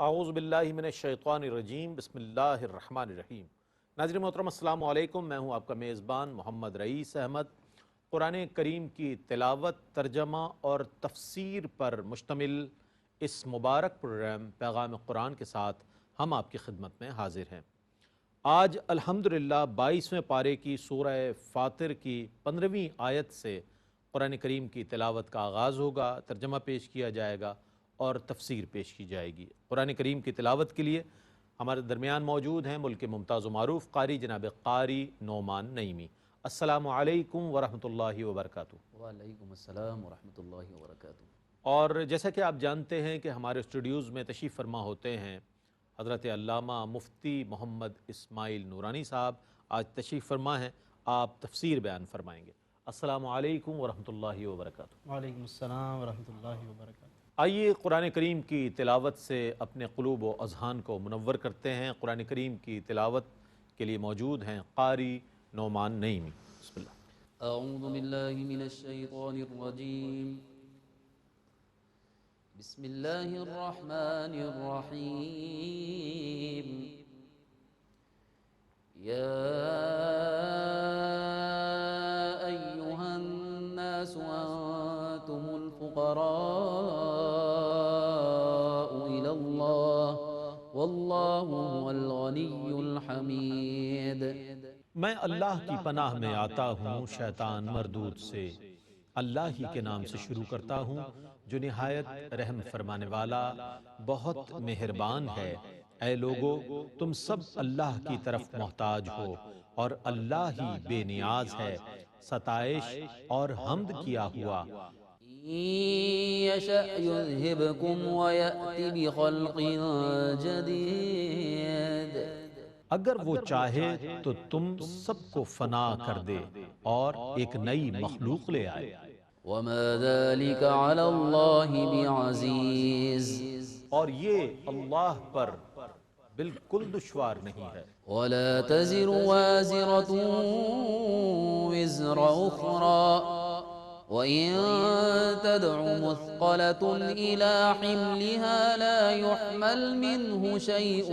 اعوذ باللہ من الشیطان الرجیم بسم اللہ الرحمن الرحیم۔ ناظرین محترم السلام علیکم، میں ہوں آپ کا میزبان محمد رئیس احمد۔ قرآن کریم کی تلاوت، ترجمہ اور تفسیر پر مشتمل اس مبارک پروگرام پیغام قرآن کے ساتھ ہم آپ کی خدمت میں حاضر ہیں۔ آج الحمدللہ 22ویں پارے کی سورہ فاطر کی 15ویں آیت سے قرآن کریم کی تلاوت کا آغاز ہوگا، ترجمہ پیش کیا جائے گا اور تفسیر پیش کی جائے گی۔ قرآن کریم کی تلاوت کے لیے ہمارے درمیان موجود ہیں ملک کے ممتاز و معروف قاری جناب قاری نعمان نعیمی۔ السلام علیکم ورحمۃ اللہ وبرکاتہ۔ وعلیکم السلام ورحمۃ اللہ وبرکاتہ۔ اور جیسا کہ آپ جانتے ہیں کہ ہمارے اسٹوڈیوز میں تشریف فرما ہوتے ہیں حضرت علامہ مفتی محمد اسماعیل نورانی صاحب، آج تشریف فرما ہیں، آپ تفسیر بیان فرمائیں گے۔ السلام علیکم ورحمۃ اللہ وبرکاتہ۔ وعلیکم السلام ورحمۃ اللہ وبرکاتہ۔ آئیے قرآن کریم کی تلاوت سے اپنے قلوب و اذہان کو منور کرتے ہیں۔ قرآن کریم کی تلاوت کے لیے موجود ہیں قاری نعمان نعیمی۔ بسم اللہ۔ اعوذ باللہ من الشیطان الرجیم، بسم اللہ الرحمن الرحیم۔ یا ایہا الناس انتم الفقراء الی اللہ واللہ هو الغنی الحمید۔ میں اللہ کی پناہ میں آتا ہوں شیطان مردود سے، اللہ ہی کے نام سے شروع کرتا ہوں جو نہایت رحم فرمانے والا بہت مہربان ہے۔ اے لوگو، تم سب اللہ کی طرف محتاج ہو اور اللہ ہی بے نیاز ہے، ستائش اور حمد کیا ہوا۔ یشأ یذہبکم ویأتی بخلق جدید۔ اگر وہ چاہے تو تم سب کو فنا کر دے اور ایک نئی مخلوق لے آئے۔ وما ذلك علی اللہ بعزیز۔ اور یہ اللہ پر بالکل دشوار نہیں ہے۔ ولا تزر وازرة وزر أخرى وإن تدع مثقلة إلى حملها لا يحمل منه شيء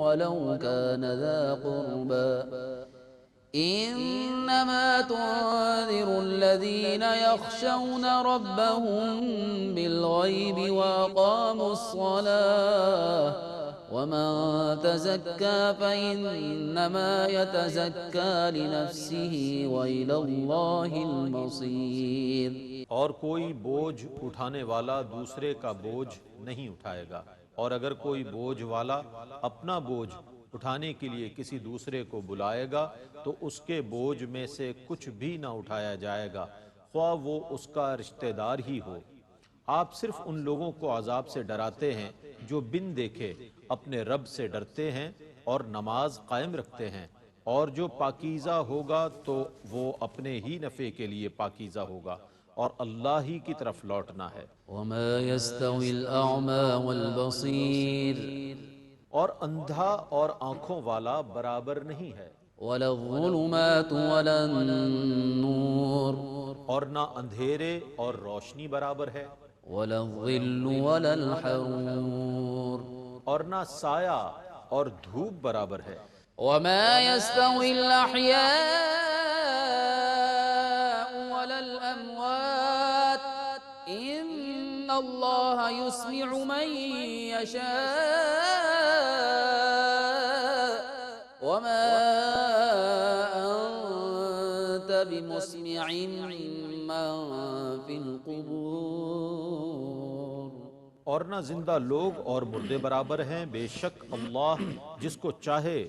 ولو كان ذا قربى إنما تنذر الذين يخشون ربهم بالغيب وأقاموا الصلاة ومن تزكى فإنما يتزكى لنفسه وإلى الله المصير۔ اور کوئی بوجھ اٹھانے والا دوسرے کا بوجھ نہیں اٹھائے گا، اور اگر کوئی بوجھ والا اپنا بوجھ اٹھانے کے لیے کسی دوسرے کو بلائے گا تو اس کے بوجھ میں سے کچھ بھی نہ اٹھایا جائے گا، خواہ وہ اس کا رشتہ دار ہی ہو۔ آپ صرف ان لوگوں کو عذاب سے ڈراتے ہیں جو بن دیکھے اپنے رب سے ڈرتے ہیں اور نماز قائم رکھتے ہیں، اور جو پاکیزہ ہوگا تو وہ اپنے ہی نفع کے لیے پاکیزہ ہوگا اور اللہ ہی کی طرف لوٹنا ہے۔ وما يستوي الأعمى والبصير اور اندھا اور آنکھوں والا برابر نہیں ہے، ولا الظلمات ولا النور اور نہ اندھیرے اور روشنی برابر ہے، ولا الظل ولا الحرور اور نہ سایہ اور دھوپ برابر ہے۔ وما يستوي الأحياء ولا الأموات إن الله يسمع من يشاء وما أنت بمسمع من في القبور۔ اور نہ زندہ لوگ اور مردے برابر ہیں، بے شک اللہ جس کو چاہے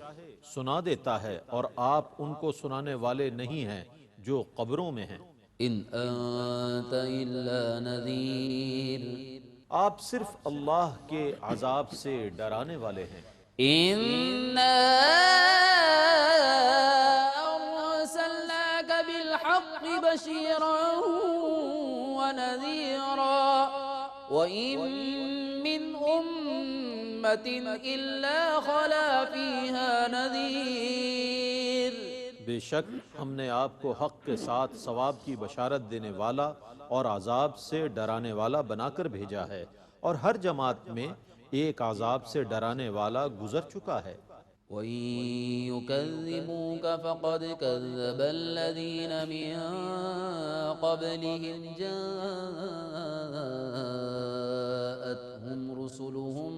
سنا دیتا ہے، اور آپ ان کو سنانے والے نہیں ہیں جو قبروں میں ہیں۔ إن أنت إلا نذير آپ صرف اللہ کے عذاب سے ڈرانے والے ہیں۔ إنا أرسلناك بالحق بشيرا ونذيرا وإن من أمة إلا خلا فيها نذير۔ بے شک ہم نے آپ کو حق کے ساتھ ثواب کی بشارت دینے والا اور عذاب سے ڈرانے والا بنا کر بھیجا ہے، اور ہر جماعت میں ایک عذاب سے ڈرانے والا گزر چکا ہے۔ وَإِن يُكَذِّبُوكَ فَقَدْ كَذَّبَ الَّذِينَ مِن قَبْلِهِمْ جَاءَتْهُمْ رُسُلُهُم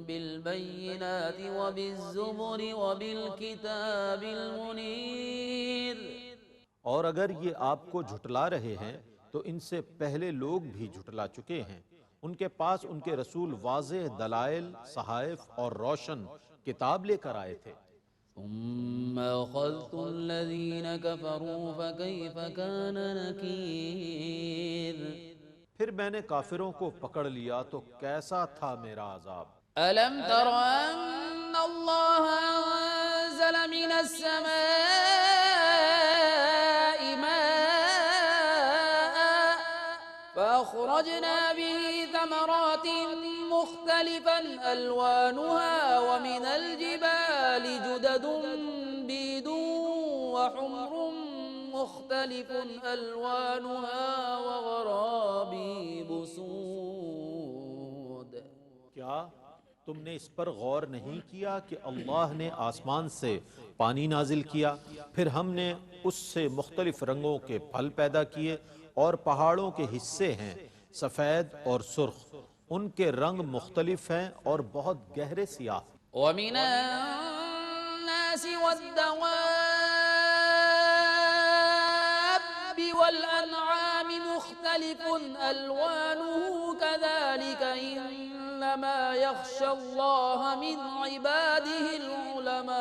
بِالْبَيِّنَاتِ وَبِالزُّبُرِ وَبِالْكِتَابِ الْمُنِيرِ۔ اور اگر یہ آپ کو جھٹلا رہے ہیں تو ان سے پہلے لوگ بھی جھٹلا چکے ہیں، ان کے پاس ان کے رسول واضح دلائل، صحائف اور روشن کتاب لے کر آئے تھے۔ ثم أخذت الذين كفروا فكيف كان نكير۔ پھر میں نے کافروں کو پکڑ لیا تو کیسا تھا میرا عذاب۔ ألم تر أن الله أنزل من السماء ماء فأخرجنا به ثمرات مختلفا ألوانها ومن الجبال جدد بيض وحمر مختلف ألوانها وغرابيب سود۔ کیا تم نے اس پر غور نہیں کیا کہ اللہ نے آسمان سے پانی نازل کیا، پھر ہم نے اس سے مختلف رنگوں کے پھل پیدا کیے، اور پہاڑوں کے حصے ہیں سفید اور سرخ، ان کے رنگ مختلف ہیں اور بہت گہرے سیاہ۔ ومن الناس والدواب والأنعام مختلف ألوانه كذلك إنما يخشى الله من عباده العلماء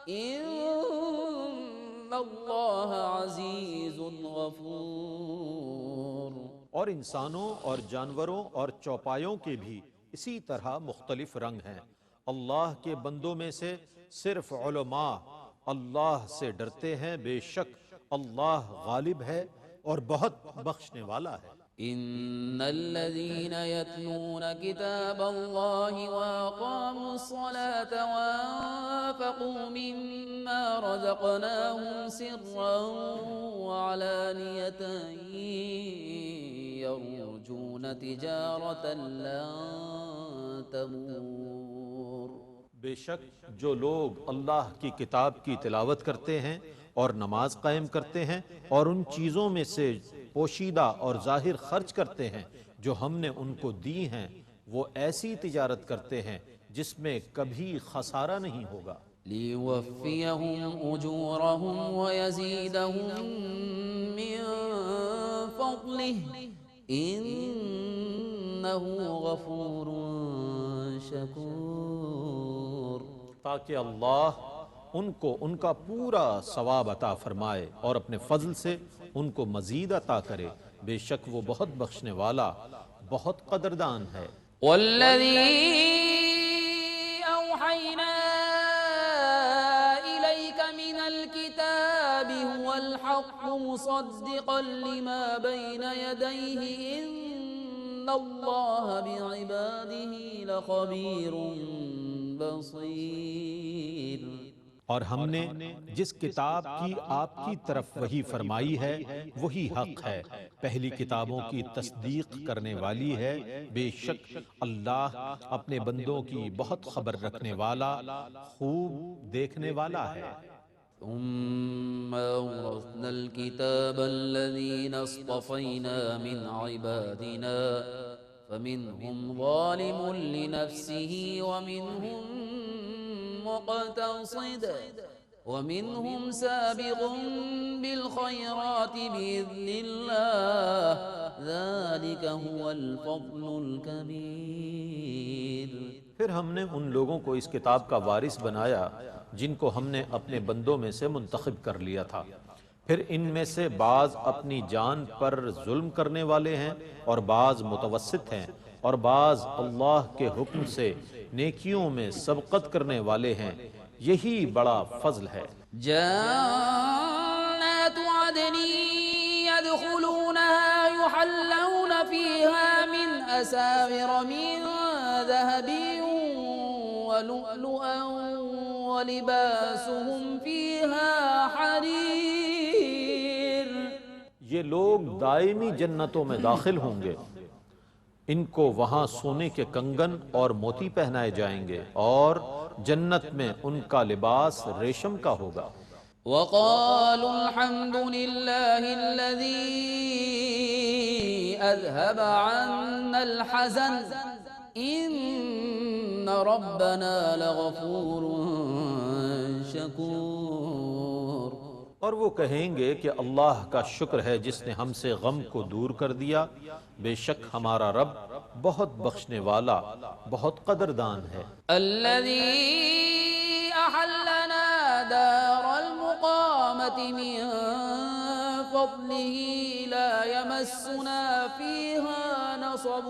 إن الله عزيز غفور۔ اور انسانوں اور جانوروں اور چوپایوں کے بھی اسی طرح مختلف رنگ ہیں۔ اللہ کے بندوں میں سے صرف علماء اللہ سے ڈرتے ہیں، بے شک اللہ غالب ہے اور بہت بخشنے والا ہے۔ إن الذين يتلون كتاب الله وأقاموا الصلاة وأنفقوا مما رزقناهم سرا وعلانية يرجون تجارة لن تبور۔ بے شک جو لوگ اللہ کی کتاب کی تلاوت کرتے ہیں اور نماز قائم کرتے ہیں اور ان چیزوں میں سے پوشیدہ اور ظاہر خرچ کرتے ہیں جو ہم نے ان کو دی ہیں، وہ ایسی تجارت کرتے ہیں جس میں کبھی خسارہ نہیں ہوگا۔ لِيُوَفِّيَهُمْ أُجُورَهُمْ وَيَزِيدَهُمْ مِنْ فَضْلِهِ إِنَّهُ غَفُورٌ شَكُورٌ۔ تاکہ اللہ ان کو ان کا پورا ثواب عطا فرمائے اور اپنے فضل سے ان کو مزید عطا کرے، بے شک وہ بہت بخشنے والا، بہت قدردان ہے۔ وَالَّذِي أَوْحَيْنَا إِلَيْكَ مِنَ الْكِتَابِ هُوَ الْحَقُّ مُصَدِّقًا لِمَا بَيْنَ يَدَيْهِ إِنَّ اللَّهَ بِعِبَادِهِ لَخَبِيرٌ بَصِيرٌ۔ اور ہم نے جس کتاب کی آپ کی طرف وحی فرمائی ہے وہی حق ہے، پہلی کتابوں کی تصدیق کرنے والی ہے، بے شک اللہ اپنے بندوں کی بہت خبر رکھنے والا، خوب دیکھنے والا ہے۔ ثم أورثنا الكتاب الذين اصطفينا من عبادنا فمنهم ظالم لنفسه ومنهم مقتصد ومنهم سابق بالخيرات بإذن الله ذلك هو الفضل الكبير۔ پھر ہم نے ان لوگوں کو اس کتاب کا وارث بنایا جن کو ہم نے اپنے بندوں میں سے منتخب کر لیا تھا، پھر ان میں سے بعض اپنی جان پر ظلم کرنے والے ہیں اور بعض متوسط ہیں اور بعض اللہ کے حکم سے نیکیوں میں سبقت کرنے والے ہیں، یہی بڑا فضل ہے۔ جنات عدن يدخلونها يحلون فيها من أساور من ذهب ولؤلؤا ولباسهم فيها حرير۔ یہ لوگ دائمی جنتوں میں داخل ہوں گے، ان کو وہاں سونے کے کنگن اور موتی پہنائے جائیں گے اور جنت میں ان کا لباس ریشم کا ہوگا۔ وقالوا الحمد لله الذي أذهب عنا الحزن إن ربنا لغفور شكور۔ اور وہ کہیں گے کہ اللہ کا شکر ہے جس نے ہم سے غم کو دور کر دیا، بے شک ہمارا رب بہت بخشنے والا، بہت قدردان ہے۔ الذي أحلنا دار المقامة من فضله لا يمسنا فيها نصب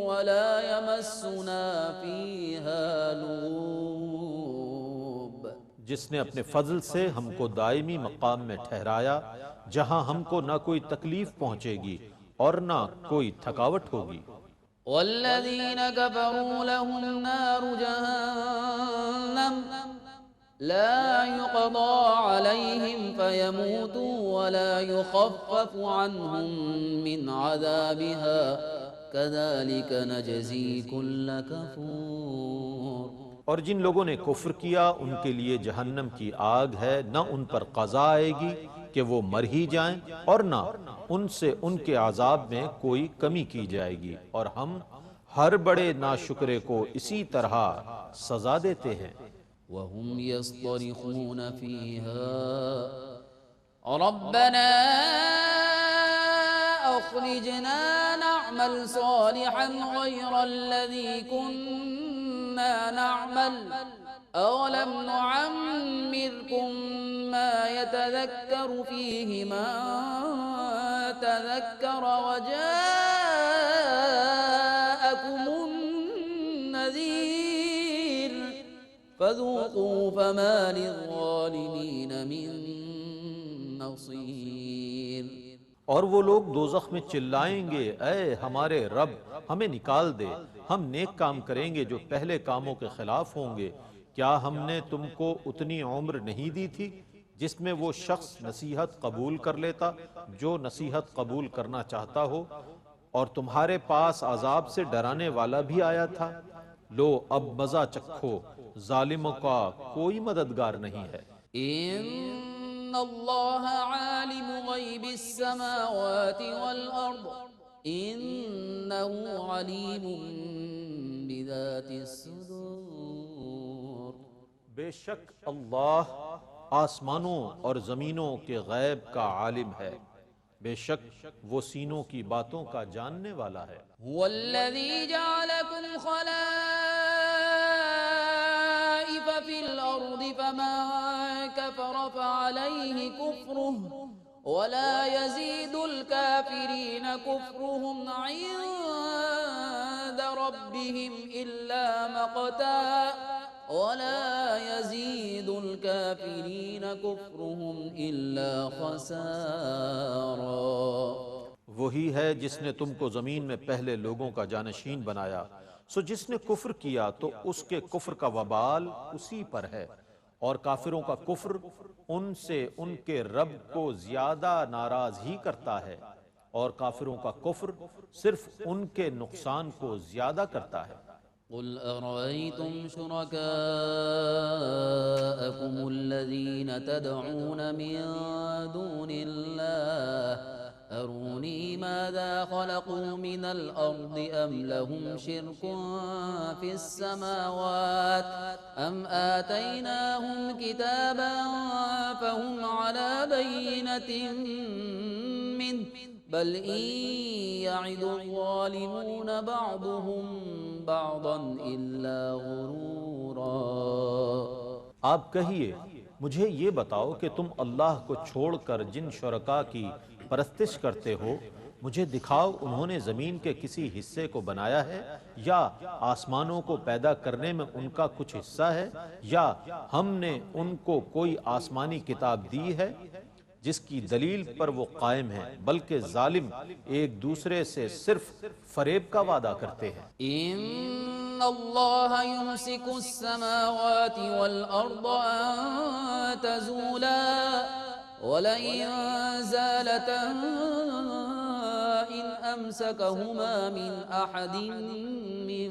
ولا يمسنا فيها لغوب۔ جس نے اپنے فضل سے ہم کو دائمی مقام میں ٹھہرایا جہاں ہم کو نہ کوئی تکلیف پہنچے گی اور نہ کوئی تھکاوٹ ہوگی۔ والذين كفروا لهم نار جهنم لا يقضى عليهم فيموتوا ولا يخفف عنهم من عذابها كذلك نجزي كل كفور۔ اور جن لوگوں نے کفر کیا ان کے لیے جہنم کی آگ ہے، نہ ان پر قضا آئے گی کہ وہ مر ہی جائیں اور نہ ان سے ان کے عذاب میں کوئی کمی کی جائے گی، اور ہم ہر بڑے ناشکرے کو اسی طرح سزا دیتے ہیں۔ وهم يصطرخون فيها ربنا أخرجنا نعمل صالحا غير الذي كنا نعمل أولم نعمركم ما يتذكر فيه من تذكر وجاءكم النذير فذوقوا فما للظالمين من نصير۔ اور وہ لوگ دوزخ میں چلائیں گے، اے ہمارے رب ہمیں نکال دے، ہم نیک کام کریں گے جو پہلے کاموں کے خلاف ہوں گے۔ کیا ہم نے تم کو اتنی عمر نہیں دی تھی جس میں وہ شخص نصیحت قبول کر لیتا جو نصیحت قبول کرنا چاہتا ہو، اور تمہارے پاس عذاب سے ڈرانے والا بھی آیا تھا؟ لو اب مزہ چکھو، ظالموں کا کوئی مددگار نہیں ہے۔ ان اللہ عالم غیب السماوات والارض انہ علیم بذات الصدور۔ بے شک اللہ آسمانوں اور زمینوں کے غیب کا عالم ہے، بے شک وہ سینوں کی باتوں کا جاننے والا ہے۔ هو الذي جعلكم خلائف في الأرض فمن كفر فعليه كفره ولا يزيد الكافرين كفرهم عند ربهم إلا مقتا ولا يزيد الكافرين كفرهم إلا خسارا۔ وہی ہے جس نے تم کو زمین میں پہلے لوگوں کا جانشین بنایا، سو جس نے کفر کیا تو اس کے کفر کا وبال اسی پر ہے، اور کافروں کا کفر ان سے ان کے رب کو زیادہ ناراض ہی کرتا ہے، اور کافروں کا کفر صرف ان کے نقصان کو زیادہ کرتا ہے۔ قل أرأيتم شركاءكم الذين تدعون من دون الله أروني ماذا خلقوا من الأرض أم لهم شرك في السماوات أم آتيناهم كتابا فهم على بينة منه بل إن يعد الظالمون بعضهم بعضا إلا غرورا۔ آپ کہیے مجھے یہ بتاؤ کہ تم اللہ کو چھوڑ کر جن شرکا کی پرستش کرتے ہو، مجھے دکھاؤ انہوں نے زمین کے کسی حصے کو بنایا ہے، یا آسمانوں کو پیدا کرنے میں ان کا کچھ حصہ ہے، یا ہم نے ان کو کوئی آسمانی کتاب دی ہے جس کی دلیل پر وہ قائم ہیں، بلکہ ظالم ایک دوسرے سے صرف فریب کا وعدہ کرتے ہیں۔ إن الله يمسك السماوات والأرض أن تزولا ولئن زالتا إن أمسكهما من أحد من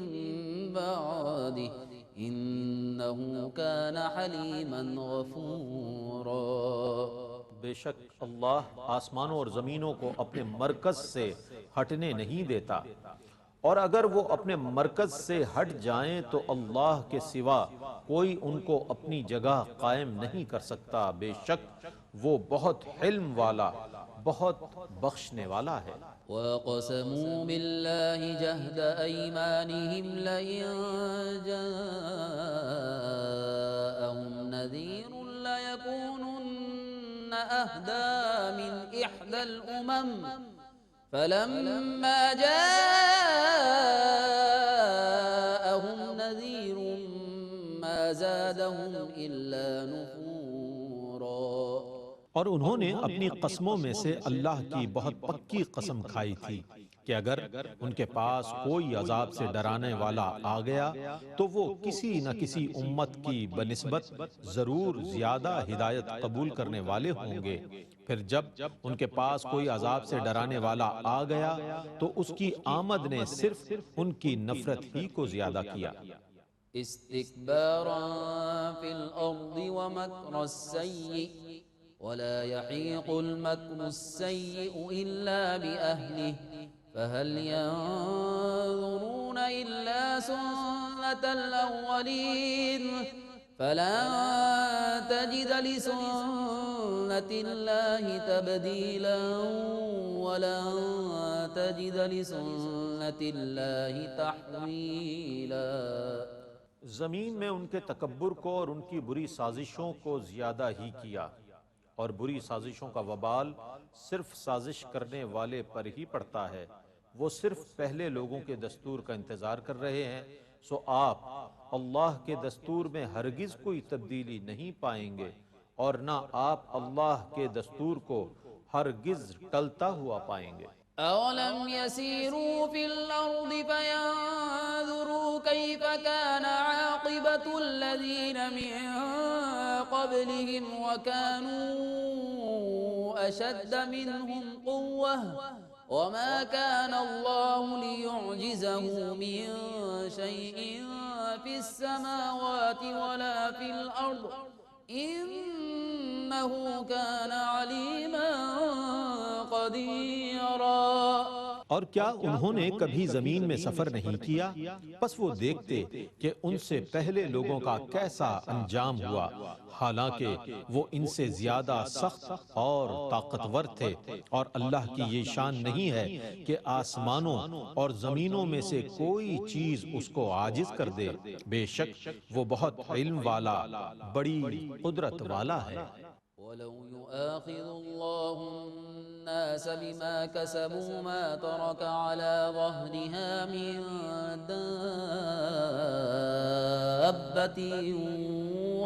بعده إنه كان حليما غفورا۔ بے شک اللہ آسمانوں اور زمینوں کو اپنے مرکز سے ہٹنے نہیں دیتا، اور اگر وہ اپنے مرکز سے ہٹ جائیں تو اللہ کے سوا کوئی ان کو اپنی جگہ قائم نہیں کر سکتا۔ بے شک وہ بہت حلم والا، بہت بخشنے والا ہے۔ وَأَقْسَمُوا بِاللَّهِ جَهْدَ أَيْمَانِهِمْ لَئِن جَاءَهُمْ نَذِيرٌ لَيَكُونُنَّ أَهْدَىٰ مِنْ إِحْدَى الْأُمَمِ فَلَمَّا جَاءَهُمْ نَذِيرٌ مَا زَادَهُمْ إِلَّا نُفُورًا۔ اور انہوں نے اپنی قسموں میں سے اللہ کی بہت پکی قسم کھائی تھی کہ اگر ان کے پاس کوئی عذاب سے ڈرانے والا آ گیا تو وہ کسی نہ کسی امت کی بنسبت ضرور زیادہ ہدایت قبول کرنے والے ہوں گے۔ پھر جب ان کے پاس کوئی عذاب سے ڈرانے والا آ گیا تو اس کی آمد نے صرف ان کی نفرت ہی کو زیادہ کیا۔ استكبارا في الأرض ومكر السيء ولا يحيق المكر السيء إلا بأهله فهل ينظرون إلا سنة الأولين فلن تجد لسنة الله تبديلا ولن تجد لسنة الله تحويلا۔ زمین میں ان کے تکبر کو اور ان کی بری سازشوں کو زیادہ ہی کیا، اور بری سازشوں کا وبال صرف سازش کرنے والے پر ہی پڑتا ہے۔ وہ صرف پہلے لوگوں کے دستور کا انتظار کر رہے ہیں، سو آپ اللہ کے دستور میں ہرگز کوئی تبدیلی نہیں پائیں گے، اور نہ آپ اللہ کے دستور کو ہرگز ٹلتا ہوا پائیں گے۔ أَوَلَمْ يَسِيرُوا فِي الْأَرْضِ فَيَنظُرُوا كَيْفَ كَانَ عَاقِبَةُ الَّذِينَ مِن قَبْلِهِمْ وَكَانُوا أَشَدَّ مِنْهُمْ قُوَّةً وَمَا كَانَ اللَّهُ لِيُعْجِزَهُ مِن شَيْءٍ فِي السَّمَاوَاتِ وَلَا فِي الْأَرْضِ إِنَّهُ كَانَ عَلِيمًا قدیرا۔ اور کیا انہوں نے کبھی زمین میں سفر نہیں کیا؟ پس وہ دیکھتے کہ ان سے پہلے لوگوں کا کیسا انجام ہوا، حالانکہ وہ ان سے زیادہ سخت اور طاقتور تھے، اور اللہ کی یہ شان نہیں ہے کہ آسمانوں اور زمینوں میں سے کوئی چیز اس کو عاجز کر دے۔ بے شک وہ بہت علم والا، بڑی قدرت والا ہے۔ وَلَوْ يُؤَاخِذُ اللَّهُ النَّاسَ بِمَا كَسَبُوا مَا تَرَكَ عَلَى ظَهْرِهَا مِن دَابَّةٍ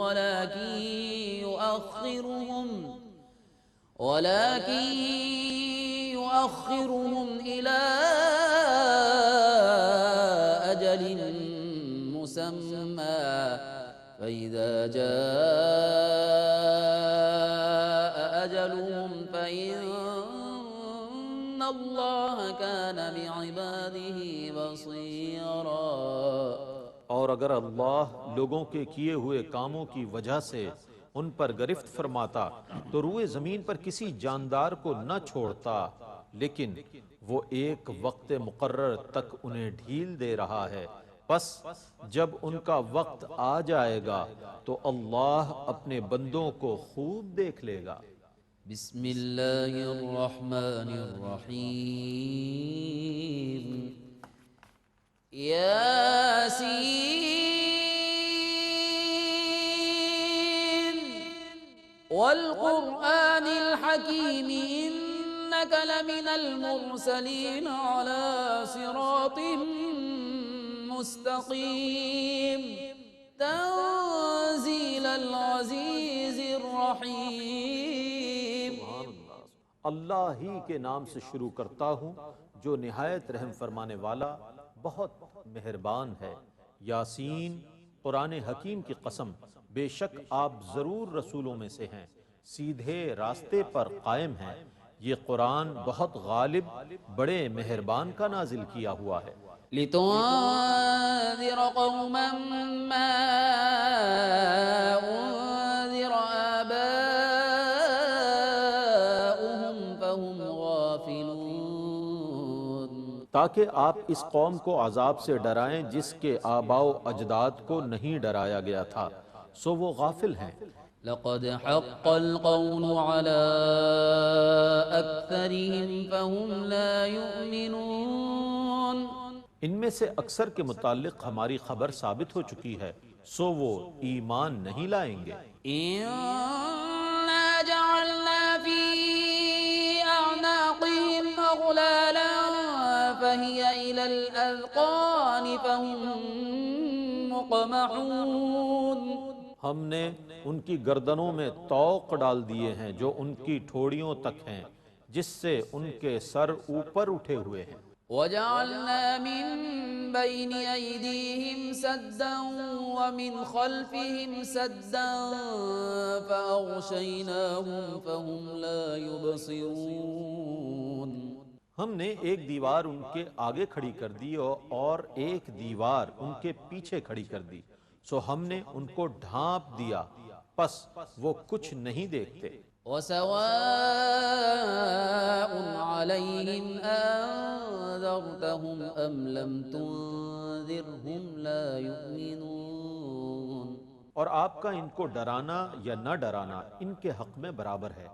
وَلَكِن يُؤَخِّرُهُمْ إِلَى أَجَلٍ مُّسَمًّى فَإِذَا جَاءَ أَجَلُهُمْ فَإِنَّ اللَّهَ كَانَ بِعِبَادِهِ بَصِيرًا۔ اور اگر اللہ لوگوں کے کیے ہوئے کاموں کی وجہ سے ان پر گرفت فرماتا تو روئے زمین پر کسی جاندار کو نہ چھوڑتا، لیکن وہ ایک وقت مقرر تک انہیں ڈھیل دے رہا ہے، پس جب ان کا وقت آ جائے گا تو اللہ اپنے بندوں کو خوب دیکھ لے گا۔ بسم اللہ الرحمن الرحیم۔ یاسین والقرآن الحکیم انک لمن المرسلین علی صراط مستقیم تنزیل العزیز الرحیم۔ اللہ ہی کے نام سے شروع کرتا ہوں جو نہایت رحم فرمانے والا، بہت مہربان ہے۔ یاسین، قرآن حکیم کی قسم، بے شک آپ ضرور رسولوں میں سے ہیں، سیدھے راستے پر قائم ہیں۔ یہ قرآن بہت غالب بڑے مہربان کا نازل کیا ہوا ہے، لتنذر قوما ما انذر آباؤهم فهم غافلون، تاکہ آپ اس قوم کو عذاب سے ڈرائیں جس کے آباء و اجداد کو نہیں ڈرایا گیا تھا، سو وہ غافل ہیں۔ لقد حق القول على أكثرهم فهم لا يؤمنون، ان میں سے اکثر کے متعلق ہماری خبر ثابت ہو چکی ہے، سو وہ ایمان نہیں لائیں گے۔ إنا جعلنا في أعناقهم أغلالا فهي إلى الأذقان فهم مقمحون، ہم نے ان کی گردنوں میں طوق ڈال دیے ہیں جو ان کی ٹھوڑیوں تک ہیں، جس سے ان کے سر اوپر اٹھے ہوئے ہیں۔ وجعلنا من بين أيديهم سدا ومن خلفهم سدا فأغشيناهم فهم لا يبصرون، ہم نے ایک دیوار ان کے آگے کھڑی کر دی اور ایک دیوار ان کے پیچھے کھڑی کر دی، سو ہم نے ان کو ڈھانپ دیا، پس وہ کچھ نہیں دیکھتے۔ وسواء عليهم أنذرتهم أم لم تنذرهم لا يؤمنون، اور آپ کا ان کو ڈرانا یا نہ ڈرانا ان کے حق میں برابر ہے،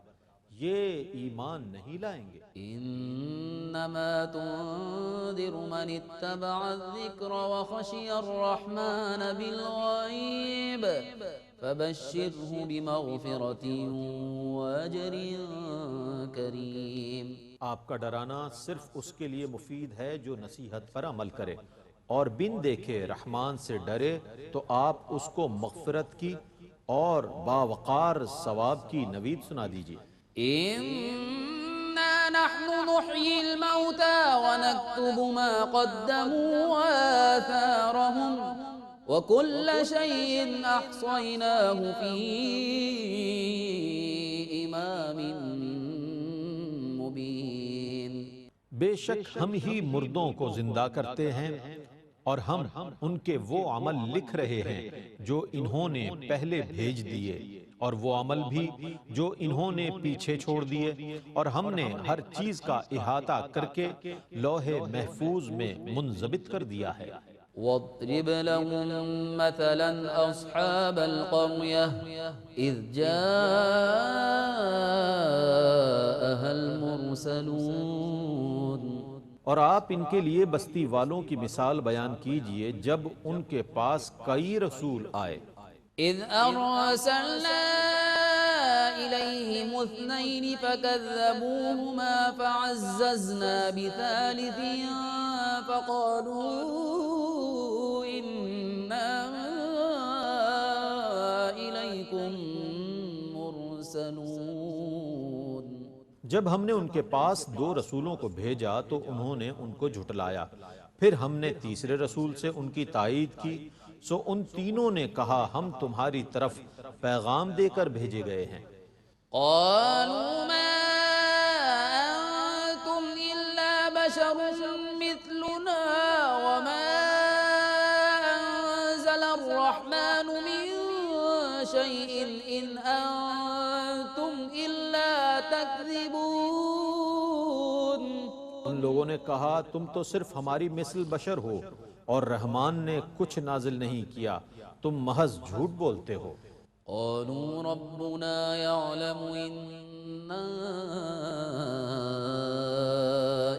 یہ ایمان نہیں لائیں گے۔ إنما تنذر من اتبع الذكر وخشي الرحمن بالغيب فبشره بمغفرة وأجر كريم، آپ کا ڈرانا صرف اس کے لیے مفید ہے جو نصیحت پر عمل کرے اور بن دیکھے رحمان سے ڈرے، تو آپ اس کو مغفرت کی اور باوقار ثواب کی نوید سنا دیجیے۔ إنا نحن نحيي الموتى ونكتب ما قدموا وآثارهم وكل شيء أحصيناه في إمام مبين، بے شک ہم ہی مردوں کو زندہ کرتے ہیں اور ہم ان کے وہ عمل لکھ رہے ہیں جو انہوں نے پہلے بھیج دیے اور وہ عمل بھی جو انہوں نے پیچھے چھوڑ دیے، اور ہم نے ہر چیز کا احاطہ کر کے لوح محفوظ میں منضبط کر دیا ہے۔ واضرب لهم مثلا أصحاب القرية إذ جاءها المرسلون، اور آپ ان کے لیے بستی والوں کی مثال بیان کیجئے جب ان کے پاس کئی رسول آئے۔ إذ أرسلنا إليهم اثنين فكذبوهما فعززنا بثالث فقالوا إنا إليكم مرسلون، جب ہم نے ان کے پاس دو رسولوں کو بھیجا تو انہوں نے ان کو جھٹلایا، پھر ہم نے تیسرے رسول سے ان کی تائید کی، سو ان تینوں نے کہا ہم تمہاری طرف پیغام دے کر بھیجے گئے ہیں۔ قالوا ما أنتم إلا بشر مثلنا وما أنزل الرحمن من شيء إن أنتم إلا تكذبون، ان لوگوں نے کہا تم تو صرف ہماری مثل بشر ہو اور رحمان نے کچھ نازل نہیں کیا، تم محض جھوٹ بولتے ہو۔ قالوا ربنا يعلم إنا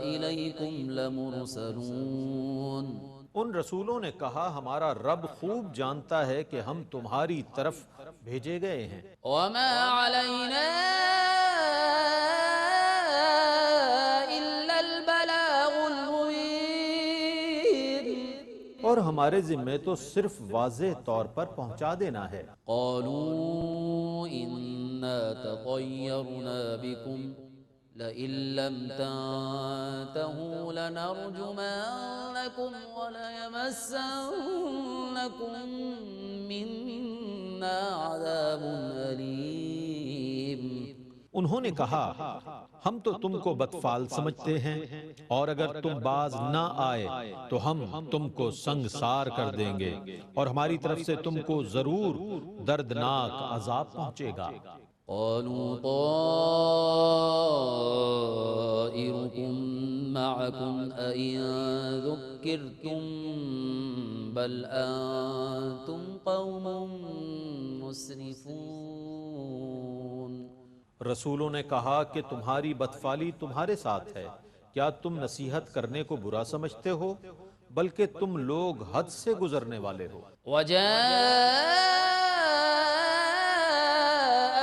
إليكم لمرسلون، ان رسولوں نے کہا ہمارا رب خوب جانتا ہے کہ ہم تمہاری طرف بھیجے گئے ہیں، وما علينا إلا البلاغ المبين، اور ہمارے ذمے تو صرف واضح طور پر پہنچا دینا ہے۔ قالوا إنا تطيرنا بكم لئن لم تنتهوا لنرجمنكم وليمسنكم منا عذاب أليم، انہوں نے کہا ہم تو تم کو بدفعل سمجھتے ہیں، اور اگر تم باز نہ آئے تو ہم تم کو سنگسار کر دیں گے، اور ہماری طرف سے تم کو ضرور دردناک عذاب پہنچے گا۔ قالوا طائركم معكم أئن ذكرتم بل أنتم قوم مسرفون۔ رسولوں نے کہا کہ تمہاری بدفعلی تمہارے ساتھ ہے، کیا تم نصیحت کرنے کو برا سمجھتے ہو؟ بلکہ تم لوگ حد سے گزرنے والے ہو۔ وجاء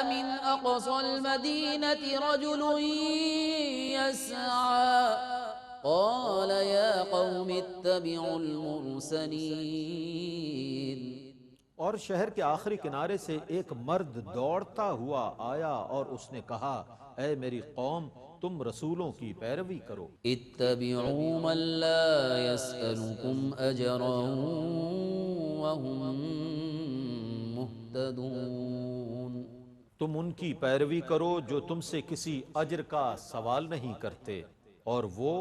من أقصى المدينة رجل يسعى قال يا قوم اتبعوا المرسلين۔ اور شہر کے آخری کنارے سے ایک مرد دوڑتا ہوا آیا اور اس نے کہا، اے میری قوم، تم رسولوں کی پیروی کرو۔ اتبعوا من لا يسألكم أجرا وهم مهتدون۔ تم ان کی پیروی کرو جو تم سے کسی اجر کا سوال نہیں کرتے، اور وہ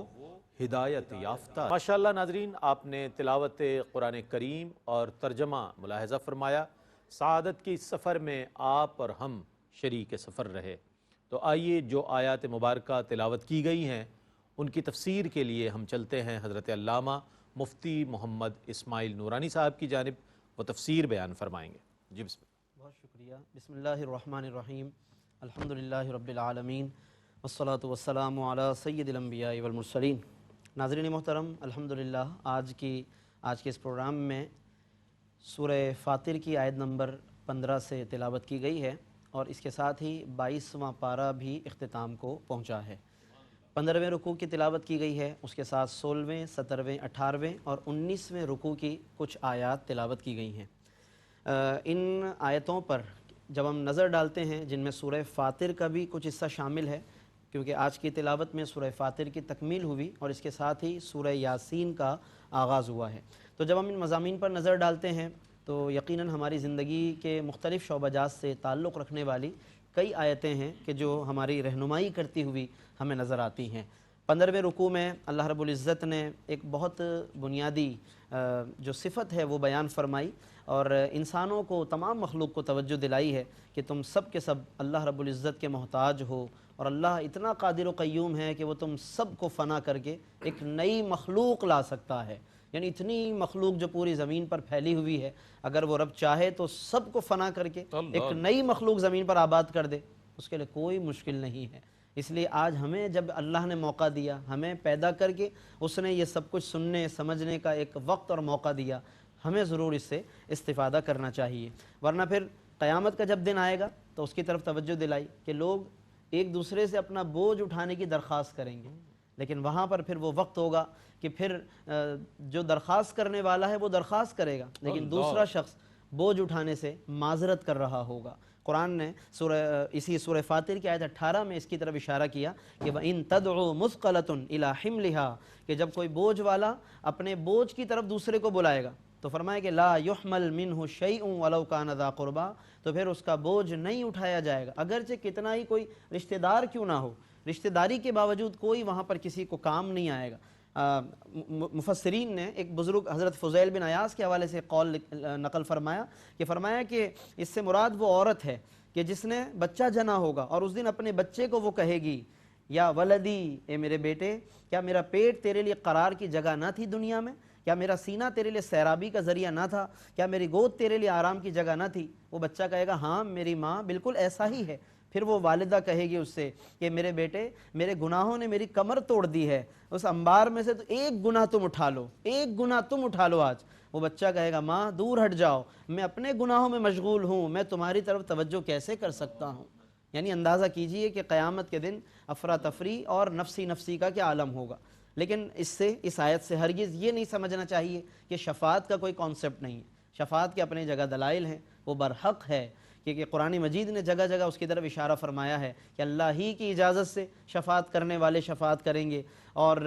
ہدایت یافتہ۔ ماشاءاللہ ناظرین، آپ نے تلاوت قرآن کریم اور ترجمہ ملاحظہ فرمایا۔ سعادت کی اس سفر میں آپ اور ہم شریک سفر رہے۔ تو آئیے جو آیات مبارکہ تلاوت کی گئی ہیں ان کی تفسیر کے لیے ہم چلتے ہیں حضرت علامہ مفتی محمد اسماعیل نورانی صاحب کی جانب، وہ تفسیر بیان فرمائیں گے۔ جی بسم اللہ۔ بہت شکریہ۔ بسم اللہ الرحمن الرحیم، الحمدللہ رب العالمین، والصلاة والسلام علی سید الانبیاء والمرسلین۔ ناظرین محترم، الحمدللہ آج کے اس پروگرام میں سورہ فاطر کی آیت نمبر 15 سے تلاوت کی گئی ہے، اور اس کے ساتھ ہی 22واں پارہ بھی اختتام کو پہنچا ہے۔ 15ویں رکوع کی تلاوت کی گئی ہے، اس کے ساتھ 16ویں، 17ویں، 18ویں اور 19ویں رکوع کی کچھ آیات تلاوت کی گئی ہیں۔ ان آیتوں پر جب ہم نظر ڈالتے ہیں، جن میں سورہ فاطر کا بھی کچھ حصہ شامل ہے، کیونکہ آج کی تلاوت میں سورہ فاطر کی تکمیل ہوئی اور اس کے ساتھ ہی سورہ یاسین کا آغاز ہوا ہے، تو جب ہم ان مضامین پر نظر ڈالتے ہیں تو یقیناً ہماری زندگی کے مختلف شعبہ جات سے تعلق رکھنے والی کئی آیتیں ہیں کہ جو ہماری رہنمائی کرتی ہوئی ہمیں نظر آتی ہیں۔ 15ویں رکوع میں اللہ رب العزت نے ایک بہت بنیادی جو صفت ہے وہ بیان فرمائی، اور انسانوں کو، تمام مخلوق کو توجہ دلائی ہے کہ تم سب کے سب اللہ رب العزت کے محتاج ہو، اور اللہ اتنا قادر و قیوم ہے کہ وہ تم سب کو فنا کر کے ایک نئی مخلوق لا سکتا ہے۔ یعنی اتنی مخلوق جو پوری زمین پر پھیلی ہوئی ہے، اگر وہ رب چاہے تو سب کو فنا کر کے ایک نئی مخلوق زمین پر آباد کر دے، اس کے لیے کوئی مشکل نہیں ہے۔ اس لیے آج ہمیں جب اللہ نے موقع دیا، ہمیں پیدا کر کے اس نے یہ سب کچھ سننے سمجھنے کا ایک وقت اور موقع دیا، ہمیں ضرور اس سے استفادہ کرنا چاہیے، ورنہ پھر قیامت کا جب دن آئے گا تو اس کی طرف توجہ دلائی کہ لوگ ایک دوسرے سے اپنا بوجھ اٹھانے کی درخواست کریں گے، لیکن وہاں پر پھر وہ وقت ہوگا کہ پھر جو درخواست کرنے والا ہے وہ درخواست کرے گا، لیکن دوسرا شخص بوجھ اٹھانے سے معذرت کر رہا ہوگا۔ قرآن نے اسی سورہ فاطر کی آیت 18 میں اس کی طرف اشارہ کیا کہ وَإِن تَدْعُوا مُثْقَلَةٌ إِلَىٰ حِمْلِهَا، کہ جب کوئی بوجھ والا اپنے بوجھ کی طرف دوسرے کو بلائے گا تو فرمایا کہ لا يحمل منه شيء ولو كان ذا قربا، تو پھر اس کا بوجھ نہیں اٹھایا جائے گا، اگرچہ کتنا ہی کوئی رشتہ دار کیوں نہ ہو، رشتہ داری کے باوجود کوئی وہاں پر کسی کو کام نہیں آئے گا۔ مفسرین نے ایک بزرگ حضرت فضیل بن عیاض کے حوالے سے قول نقل فرمایا کہ اس سے مراد وہ عورت ہے کہ جس نے بچہ جنا ہوگا اور اس دن اپنے بچے کو وہ کہے گی یا ولدی، اے میرے بیٹے، کیا میرا پیٹ تیرے لیے قرار کی جگہ نہ تھی دنیا میں؟ کیا میرا سینہ تیرے لیے سیرابی کا ذریعہ نہ تھا؟ کیا میری گود تیرے لیے آرام کی جگہ نہ تھی؟ وہ بچہ کہے گا ہاں میری ماں، بالکل ایسا ہی ہے۔ پھر وہ والدہ کہے گی اس سے کہ میرے بیٹے، میرے گناہوں نے میری کمر توڑ دی ہے، اس انبار میں سے تو ایک گناہ تم اٹھا لو، ایک گناہ تم اٹھا لو آج۔ وہ بچہ کہے گا ماں دور ہٹ جاؤ، میں اپنے گناہوں میں مشغول ہوں، میں تمہاری طرف توجہ کیسے کر سکتا ہوں؟ یعنی اندازہ کیجئے کہ قیامت کے دن افراتفری اور نفسی کا کیا عالم ہوگا۔ لیکن اس آیت سے ہرگز یہ نہیں سمجھنا چاہیے کہ شفاعت کا کوئی کانسیپٹ نہیں ہے۔ شفاعت کے اپنے جگہ دلائل ہیں، وہ برحق ہے، کیونکہ قرآن مجید نے جگہ جگہ اس کی طرف اشارہ فرمایا ہے کہ اللہ ہی کی اجازت سے شفاعت کرنے والے شفاعت کریں گے، اور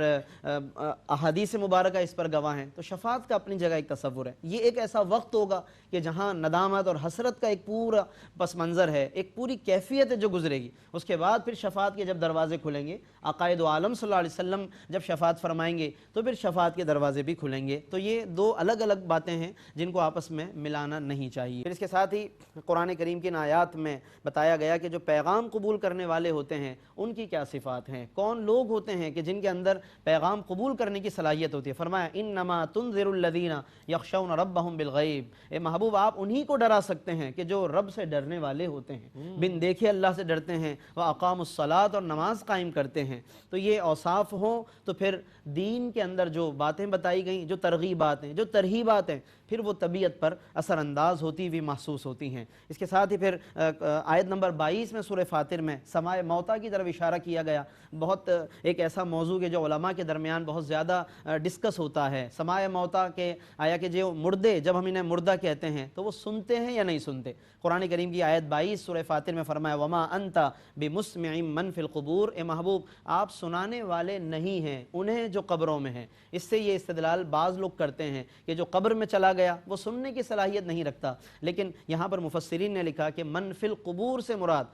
احادیث مبارکہ اس پر گواہ ہیں، تو شفاعت کا اپنی جگہ ایک تصور ہے۔ یہ ایک ایسا وقت ہوگا کہ جہاں ندامت اور حسرت کا ایک پورا پس منظر ہے، ایک پوری کیفیت ہے جو گزرے گی۔ اس کے بعد پھر شفاعت کے جب دروازے کھلیں گے، عقائد عالم صلی اللہ علیہ وسلم جب شفاعت فرمائیں گے تو پھر شفاعت کے دروازے بھی کھلیں گے۔ تو یہ دو الگ الگ باتیں ہیں جن کو آپس میں ملانا نہیں چاہیے۔ پھر اس کے ساتھ ہی قرآن کریم کی آیات میں بتایا گیا کہ جو پیغام قبول کرنے والے ہوتے ہیں ان کی کیا صفات ہیں، کون لوگ ہوتے ہیں کہ جن کے اندر پیغام قبول کرنے کی صلاحیت ہوتی ہے۔ فرمایا انما تنذر الذین یخشون ربهم بالغیب، اے محبوب آپ انہی کو ڈرا سکتے ہیں کہ جو رب سے ڈرنے والے ہوتے ہیں، بن دیکھے اللہ سے ڈرتے ہیں، واقاموا الصلاۃ اور نماز قائم کرتے ہیں۔ تو یہ اوصاف ہوں تو پھر دین کے اندر جو باتیں بتائی گئیں، جو ترغیبات ہیں، جو ترہیبات ہیں، پھر وہ طبیعت پر اثر انداز ہوتی ہوئی محسوس ہوتی ہیں۔ اس کے ساتھ ہی پھر آیت نمبر 22 میں سورہ فاطر میں سماع موتا کی طرف اشارہ کیا گیا۔ بہت ایک ایسا موضوع کہ جو علماء کے درمیان بہت زیادہ ڈسکس ہوتا ہے، سماع موتا کے آیا کہ جو مردے، جب ہم انہیں مردہ کہتے ہیں تو وہ سنتے ہیں یا نہیں سنتے۔ قرآن کریم کی آیت 22 سورہ فاطر میں فرمایا وما انت بمسمع من فی القبور، اے محبوب آپ سنانے والے نہیں ہیں انہیں جو قبروں میں ہیں۔ اس سے یہ استدلال بعض لوگ کرتے ہیں کہ جو قبر میں چلا گیا وہ سننے کی صلاحیت نہیں رکھتا، لیکن یہاں پر مفسرین نے لکھا کہ من فی القبور سے مراد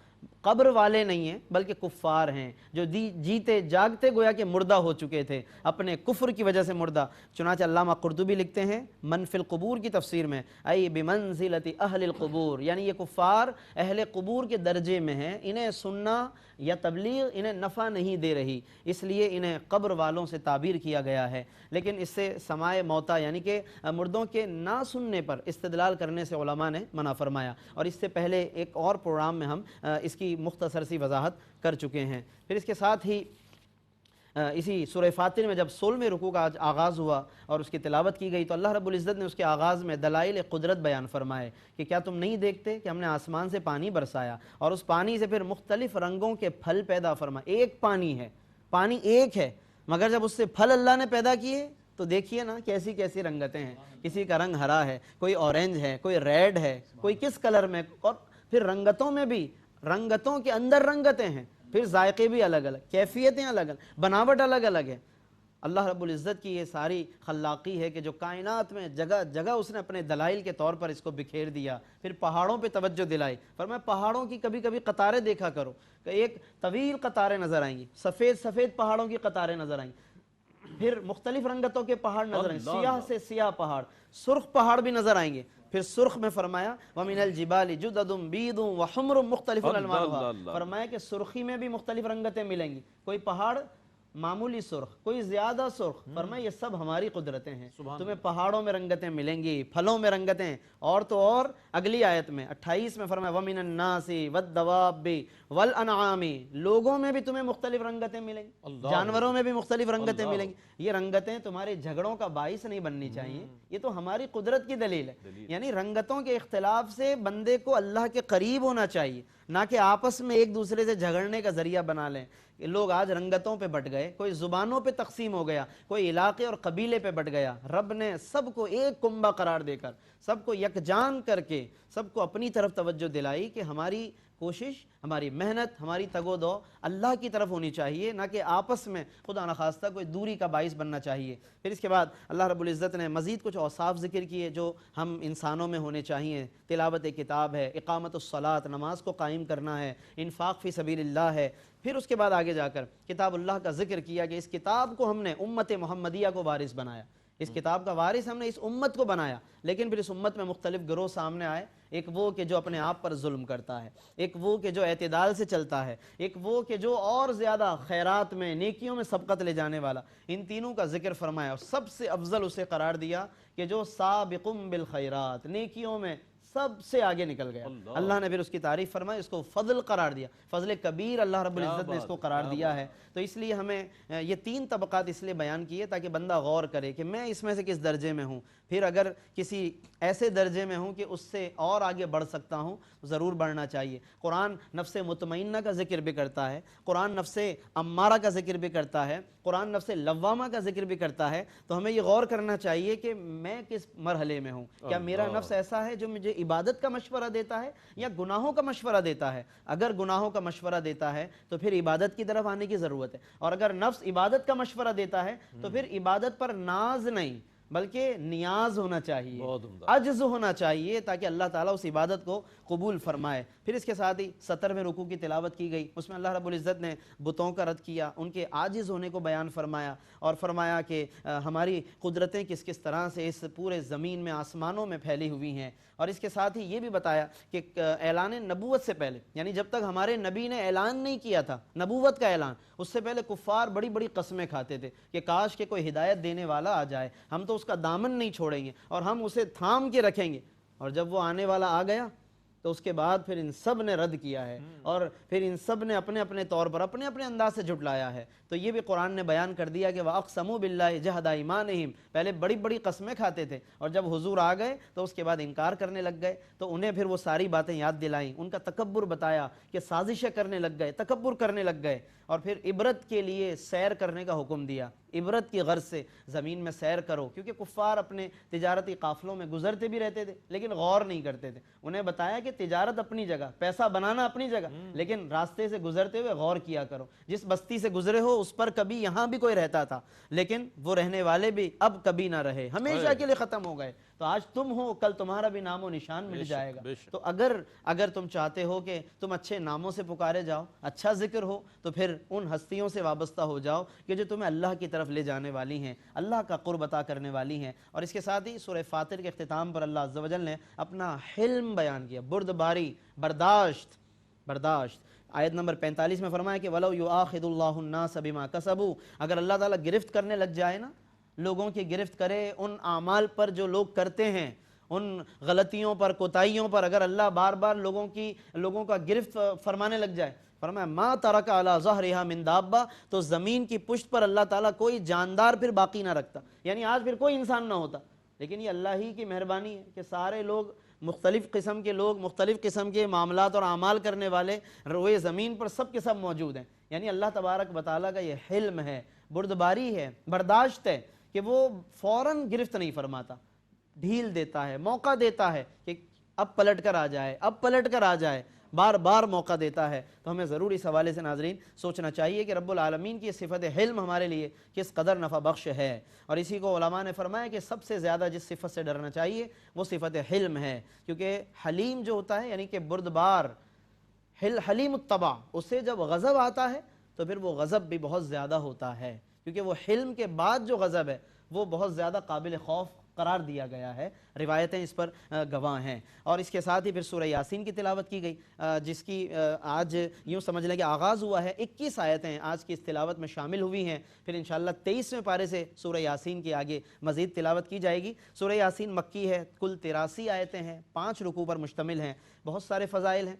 قبر والے نہیں ہیں بلکہ کفار ہیں، جو جیتے جاگتے گویا کہ مردہ ہو چکے تھے، اپنے کفر کی وجہ سے مردہ۔ چنانچہ علامہ قرطبی لکھتے ہیں من فی القبور کی تفسیر میں ای بمنزلۃ اہل القبور، یعنی یہ کفار اہل قبور کے درجے میں ہیں، انہیں سننا یا تبلیغ انہیں نفع نہیں دے رہی، اس لیے انہیں قبر والوں سے تعبیر کیا گیا ہے۔ لیکن اس سے سماع موتا یعنی کہ مردوں کے نہ سننے پر استدلال کرنے سے علماء نے منع فرمایا، اور اس سے پہلے ایک اور پروگرام میں ہم اس کی مختصر سی وضاحت کر چکے ہیں۔ پھر اس کے ساتھ ہی اسی سورہ فاطر میں جب 16ویں رکوع کا آغاز ہوا اور اس کی تلاوت کی گئی تو اللہ رب العزت نے اس کے آغاز میں دلائل قدرت بیان فرمائے کہ کیا تم نہیں دیکھتے کہ ہم نے آسمان سے پانی برسایا اور اس پانی سے پھر مختلف رنگوں کے پھل پیدا فرمائے۔ ایک پانی ہے، پانی ایک ہے، مگر جب اس سے پھل اللہ نے پیدا کیے تو دیکھیے نا کیسی کیسی رنگتیں ہیں، کسی کا رنگ ہرا ہے، کوئی اورنج ہے، کوئی ریڈ ہے، کوئی کس کلر میں، اور پھر رنگتوں میں بھی، رنگتوں کے اندر رنگتیں ہیں، پھر ذائقے بھی الگ الگ، کیفیتیں الگ الگ، بناوٹ الگ الگ ہے۔ اللہ رب العزت کی یہ ساری خلاقی ہے کہ جو کائنات میں جگہ جگہ اس نے اپنے دلائل کے طور پر اس کو بکھیر دیا۔ پھر پہاڑوں پہ توجہ دلائی، فرمایا پہاڑوں کی کبھی کبھی قطاریں دیکھا کرو کہ ایک طویل قطاریں نظر آئیں گی، سفید سفید پہاڑوں کی قطاریں نظر آئیں گی، پھر مختلف رنگتوں کے پہاڑ نظر آئیں گے، سیاہ سے سیاہ پہاڑ، سرخ پہاڑ بھی نظر آئیں گے۔ پھر سرخ میں فرمایا وَمِنَ الْجِبَالِ جُدَدٌ بِيضٌ وَحُمْرٌ مُخْتَلِفٌ أَلْوَانُهَا، فرمایا کہ سرخی میں بھی مختلف رنگتیں ملیں گی، کوئی پہاڑ معمولی سرخ، کوئی زیادہ سرخ، فرمایا یہ سب ہماری قدرتیں ہیں، تمہیں پہاڑوں میں رنگتیں ملیں گی، پھلوں میں رنگتیں، اور تو اور اگلی آیت میں 28 میں فرمایا وَمِنَ النَّاسِ وَالدَّوَابِّ وَالْأَنْعَامِ، لوگوں میں بھی تمہیں مختلف رنگتیں ملیں گی، جانوروں میں بھی مختلف رنگتیں ملیں گی۔ یہ رنگتیں تمہارے جھگڑوں کا باعث نہیں بننی چاہیے، یہ تو ہماری قدرت کی دلیل ہے، یعنی رنگتوں کے اختلاف سے بندے کو اللہ کے قریب ہونا چاہیے، نہ کہ آپس میں ایک دوسرے سے جھگڑنے کا ذریعہ بنا لیں۔ لوگ آج رنگتوں پہ بٹ گئے، کوئی زبانوں پہ تقسیم ہو گیا، کوئی علاقے اور قبیلے پہ بٹ گیا۔ رب نے سب کو ایک کنبہ قرار دے کر، سب کو یکجان کر کے، سب کو اپنی طرف توجہ دلائی کہ ہماری کوشش، ہماری محنت، ہماری تگ و دو اللہ کی طرف ہونی چاہیے، نہ کہ آپس میں خدا نخواستہ کوئی دوری کا باعث بننا چاہیے۔ پھر اس کے بعد اللہ رب العزت نے مزید کچھ اوصاف ذکر کیے جو ہم انسانوں میں ہونے چاہیے۔ تلاوت کتاب ہے، اقامت الصلاۃ، نماز کو قائم کرنا ہے، انفاق فی سبیل اللہ ہے۔ پھر اس کے بعد آگے جا کر کتاب اللہ کا ذکر کیا کہ اس کتاب کو ہم نے امت محمدیہ کو وارث بنایا، اس کتاب کا وارث ہم نے اس امت کو بنایا، لیکن پھر اس امت میں مختلف گروہ سامنے آئے، ایک وہ کہ جو اپنے آپ پر ظلم کرتا ہے، ایک وہ کہ جو اعتدال سے چلتا ہے، ایک وہ کہ جو اور زیادہ خیرات میں، نیکیوں میں سبقت لے جانے والا۔ ان تینوں کا ذکر فرمایا اور سب سے افضل اسے قرار دیا کہ جو سابقم بالخیرات، نیکیوں میں سب سے آگے نکل گیا۔ اللہ نے پھر اس کی تعریف فرمائی، اس کو فضل قرار دیا، فضل کبیر اللہ رب العزت نے اس کو قرار دیا ہے۔ تو اس لیے ہمیں یہ تین طبقات اس لیے بیان کیے تاکہ بندہ غور کرے کہ میں اس میں سے کس درجے میں ہوں، پھر اگر کسی ایسے درجے میں ہوں کہ اس سے اور آگے بڑھ سکتا ہوں ضرور بڑھنا چاہیے۔ قرآن نفس مطمئنہ کا ذکر بھی کرتا ہے، قرآن نفس امارہ کا ذکر بھی کرتا ہے، قرآن نفس لوامہ کا ذکر بھی کرتا ہے۔ تو ہمیں یہ غور کرنا چاہیے کہ میں کس مرحلے میں ہوں، کیا میرا نفس ایسا ہے جو مجھے عبادت کا مشورہ دیتا ہے یا گناہوں کا مشورہ دیتا ہے؟ اگر گناہوں کا مشورہ دیتا ہے تو پھر عبادت کی طرف آنے کی ضرورت ہے، اور اگر نفس عبادت کا مشورہ دیتا ہے تو پھر عبادت پر ناز نہیں بلکہ نیاز ہونا چاہیے، بہت عمدہ، عجز ہونا چاہیے، تاکہ اللہ تعالیٰ اس عبادت کو قبول فرمائے۔ پھر اس کے ساتھ ہی 70ویں رکوع کی تلاوت کی گئی، اس میں اللہ رب العزت نے بتوں کا رد کیا، ان کے عاجز ہونے کو بیان فرمایا، اور فرمایا کہ ہماری قدرتیں کس کس طرح سے اس پورے زمین میں آسمانوں میں پھیلی ہوئی ہیں، اور اس کے ساتھ ہی یہ بھی بتایا کہ اعلان نبوت سے پہلے، یعنی جب تک ہمارے نبی نے اعلان نہیں کیا تھا نبوت کا اعلان، اس سے پہلے کفار بڑی بڑی قسمیں کھاتے تھے کہ کاش کہ کوئی ہدایت دینے والا آ جائے، ہم تو اس کا دامن نہیں چھوڑیں گے اور ہم اسے تھام کے رکھیں گے، اور جب وہ آنے والا آ گیا تو اس کے بعد پھر ان سب نے رد کیا ہے، اور پھر ان سب نے اپنے اپنے طور پر اپنے اپنے انداز سے جھٹلایا ہے۔ تو یہ بھی قرآن نے بیان کر دیا کہ وَأَقْسَمُوا بِاللَّهِ جَهْدَ أَيْمَانِهِمْ، پہلے بڑی بڑی قسمیں کھاتے تھے، اور جب حضور آ گئے تو اس کے بعد انکار کرنے لگ گئے، تو انہیں پھر وہ ساری باتیں یاد دلائیں، ان کا تکبر بتایا کہ سازشیں کرنے لگ گئے، تکبر کرنے لگ گئے، اور پھر عبرت کے لیے سیر کرنے کا حکم دیا، عبرت کی غرض سے زمین میں سیر کرو، کیونکہ کفار اپنے تجارتی قافلوں میں گزرتے بھی رہتے تھے لیکن غور نہیں کرتے تھے۔ انہیں بتایا کہ تجارت اپنی جگہ، پیسہ بنانا اپنی جگہ، لیکن راستے سے گزرتے ہوئے غور کیا کرو، جس بستی سے گزرے ہو اس پر کبھی یہاں بھی کوئی رہتا تھا لیکن وہ رہنے والے بھی اب کبھی نہ رہے، ہمیشہ کے لیے ختم ہو گئے، تو آج تم ہو کل تمہارا بھی نام و نشان مٹ جائے گا۔ تو اگر تم چاہتے ہو کہ تم اچھے ناموں سے پکارے جاؤ، اچھا ذکر ہو، تو پھر ان ہستیوں سے وابستہ ہو جاؤ کہ جو تمہیں اللہ کی طرف لے جانے والی ہیں، اللہ کا قرب عطا کرنے والی ہیں۔ اور اس کے ساتھ ہی سورہ فاطر کے اختتام پر اللہ عز و جل نے اپنا حلم بیان کیا، بردباری، برداشت۔ آیت نمبر 45 میں فرمایا کہ وَلَوْ يُؤَاخِذُ اللَّهُ النَّاسَ بِمَا كَسَبُوا، اگر اللہ تعالیٰ گرفت کرنے لگ جائے نا، لوگوں کی گرفت کرے ان اعمال پر جو لوگ کرتے ہیں، ان غلطیوں پر، کوتاہیوں پر، اگر اللہ بار بار لوگوں کا گرفت فرمانے لگ جائے، فرمایا ما ترک علی ظہرہا من دابہ، تو زمین کی پشت پر اللہ تعالیٰ کوئی جاندار پھر باقی نہ رکھتا، یعنی آج پھر کوئی انسان نہ ہوتا، لیکن یہ اللہ ہی کی مہربانی ہے کہ سارے لوگ، مختلف قسم کے معاملات اور اعمال کرنے والے روئے زمین پر سب کے سب موجود ہیں۔ یعنی اللہ تبارک و تعالیٰ کا یہ حلم ہے، بردباری ہے، برداشت ہے کہ وہ فوراً گرفت نہیں فرماتا، ڈھیل دیتا ہے، موقع دیتا ہے کہ اب پلٹ کر آ جائے، بار بار موقع دیتا ہے۔ تو ہمیں ضرور اس حوالے سے ناظرین سوچنا چاہیے کہ رب العالمین کی صفت حلم ہمارے لیے کس قدر نفع بخش ہے، اور اسی کو علماء نے فرمایا کہ سب سے زیادہ جس صفت سے ڈرنا چاہیے وہ صفت حلم ہے، کیونکہ حلیم جو ہوتا ہے یعنی کہ بردبار، حلیم الطبع، اس سے جب غضب آتا ہے تو پھر وہ غضب بھی بہت زیادہ ہوتا ہے، کیونکہ وہ حلم کے بعد جو غضب ہے وہ بہت زیادہ قابل خوف قرار دیا گیا ہے، روایتیں اس پر گواہ ہیں۔ اور اس کے ساتھ ہی پھر سورہ یاسین کی تلاوت کی گئی، جس کی آج یوں سمجھ لیں کہ آغاز ہوا ہے، 21 آیتیں آج کی اس تلاوت میں شامل ہوئی ہیں، پھر انشاءاللہ 23ویں پارے سے سورہ یاسین کی آگے مزید تلاوت کی جائے گی۔ سورہ یاسین مکی ہے، کل 83 آیتیں ہیں، 5 رکوع پر مشتمل ہیں، بہت سارے فضائل ہیں،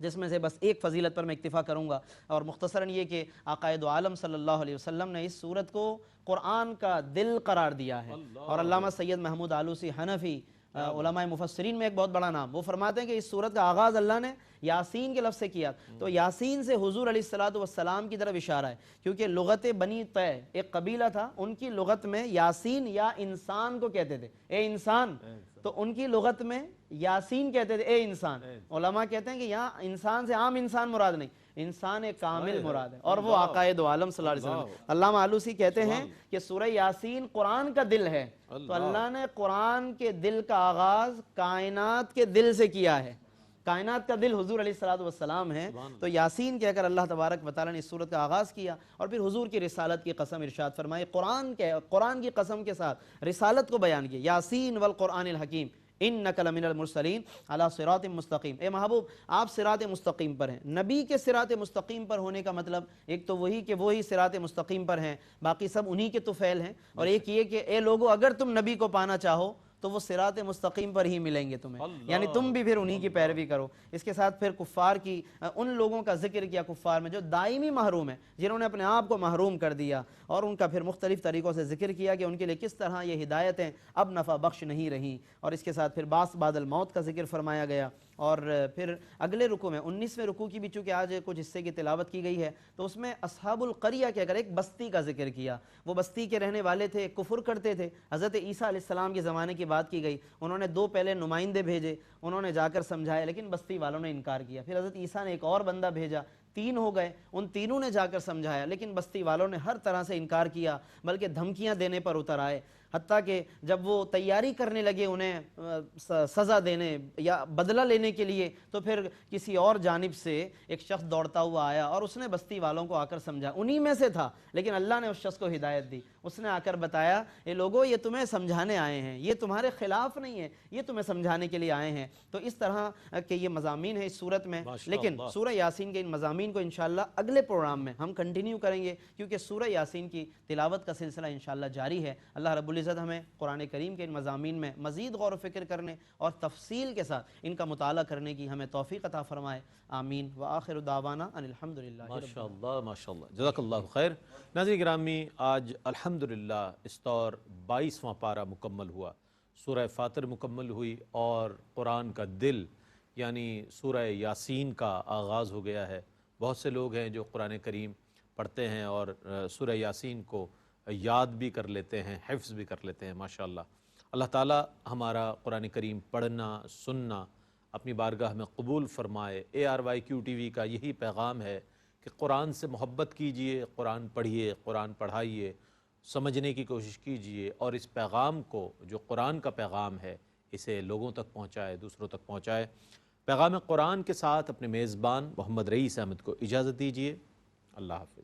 جس میں سے بس ایک فضیلت پر میں اکتفا کروں گا، اور مختصراً یہ کہ آقا دو عالم صلی اللہ علیہ وسلم نے اس سورت کو قرآن کا دل قرار دیا ہے، اور علامہ سید محمود آلوسی حنفی علماء مفسرین میں ایک بہت بڑا نام، وہ فرماتے ہیں کہ اس سورت کا آغاز اللہ نے یاسین کے لفظ سے کیا، تو یاسین سے حضور علیہ السلام کی طرف اشارہ ہے، کیونکہ لغت بنی طے ایک قبیلہ تھا، ان کی لغت میں یاسین یا انسان کو کہتے تھے، اے انسان، تو ان کی لغت میں یاسین کہتے تھے اے انسان۔ علماء کہتے ہیں کہ یہاں انسان سے عام انسان مراد نہیں، انسان کامل مراد ہے، اور وہ آقا دو عالم صلی اللہ علیہ وسلم۔ علامہ آلوسی کہتے ہیں کہ سورہ یاسین قرآن کا دل ہے، تو اللہ نے قرآن کے دل کا آغاز کائنات کے دل سے کیا ہے، کائنات کا دل حضور علیہ السلام ہے، تو یاسین کہہ کر اللہ تبارک و تعالیٰ نے اس سورت کا آغاز کیا، اور پھر حضور کی رسالت کی قسم ارشاد فرمائی، قرآن کی قسم کے ساتھ رسالت کو بیان کیا، یاسین والقرآن الحکیم انک لمن المرسلین علی صراط مستقیم، اے محبوب آپ صراط مستقیم پر ہیں۔ نبی کے صراط مستقیم پر ہونے کا مطلب ایک تو وہی کہ وہی صراط مستقیم پر ہیں، باقی سب انہی کے طفیل ہیں، اور ایک یہ کہ اے لوگو اگر تم نبی کو پانا چاہو تو وہ صراط مستقیم پر ہی ملیں گے تمہیں، یعنی تم بھی پھر انہی کی پیروی کرو۔ اس کے ساتھ پھر کفار کی، ان لوگوں کا ذکر کیا کفار میں جو دائمی محروم ہیں، جنہوں نے اپنے آپ کو محروم کر دیا، اور ان کا پھر مختلف طریقوں سے ذکر کیا کہ ان کے لیے کس طرح یہ ہدایتیں اب نفع بخش نہیں رہیں، اور اس کے ساتھ پھر بعث بعد الموت کا ذکر فرمایا گیا، اور پھر اگلے رکوع میں 19ویں رکوع کی بھی چونکہ آج کچھ حصے کی تلاوت کی گئی ہے تو اس میں اصحاب القریہ کے اگر ایک بستی کا ذکر کیا، وہ بستی کے رہنے والے تھے، کفر کرتے تھے، حضرت عیسیٰ علیہ السلام کے زمانے کی بات کی گئی، انہوں نے 2 پہلے نمائندے بھیجے، انہوں نے جا کر سمجھایا لیکن بستی والوں نے انکار کیا، پھر حضرت عیسیٰ نے ایک اور بندہ بھیجا، 3 ہو گئے، ان تینوں نے جا کر سمجھایا لیکن بستی والوں نے ہر طرح سے انکار کیا، بلکہ دھمکیاں دینے پر اتر آئے، حتیٰ کہ جب وہ تیاری کرنے لگے انہیں سزا دینے یا بدلہ لینے کے لیے تو پھر کسی اور جانب سے ایک شخص دوڑتا ہوا آیا اور اس نے بستی والوں کو آ کر سمجھا، انہی میں سے تھا لیکن اللہ نے اس شخص کو ہدایت دی، اس نے آ کر بتایا اے لوگو یہ تمہیں سمجھانے آئے ہیں، یہ تمہارے خلاف نہیں ہے، یہ تمہیں سمجھانے کے لیے آئے ہیں۔ تو اس طرح کہ یہ مضامین ہے اس صورت میں، لیکن سورہ یاسین کے ان مضامین کو انشاءاللہ اگلے پروگرام میں ہم کنٹینیو کریں گے کیونکہ سورہ یاسین کی تلاوت کا سلسلہ انشاءاللہ جاری ہے۔ اللہ رب العزت ہمیں قرآن کریم کے ان مضامین میں مزید غور و فکر کرنے اور تفصیل کے ساتھ ان کا مطالعہ کرنے کی ہمیں توفیق عطا فرمائے، آمین۔ وآخر دعوانا ان الحمدللہ۔ ماشاءاللہ ماشاءاللہ، جزاک اللہ خیر۔ ناظرین گرامی، آج الحمدللہ اس طور 22واں پارہ مکمل ہوا، سورہ فاطر مکمل ہوئی اور قرآن کا دل یعنی سورہ یاسین کا آغاز ہو گیا ہے۔ بہت سے لوگ ہیں جو قرآن کریم پڑھتے ہیں اور سورہ یاسین کو یاد بھی کر لیتے ہیں، حفظ بھی کر لیتے ہیں، ماشاءاللہ۔ اللہ تعالیٰ ہمارا قرآن کریم پڑھنا سننا اپنی بارگاہ میں قبول فرمائے۔ ARYQ TV کا یہی پیغام ہے کہ قرآن سے محبت کیجئے، قرآن پڑھیے، قرآن پڑھائیے، سمجھنے کی کوشش کیجئے اور اس پیغام کو جو قرآن کا پیغام ہے اسے لوگوں تک پہنچائے، دوسروں تک پہنچائے۔ پیغام قرآن کے ساتھ اپنے میزبان محمد رئیس احمد کو اجازت دیجئے۔ اللہ حافظ۔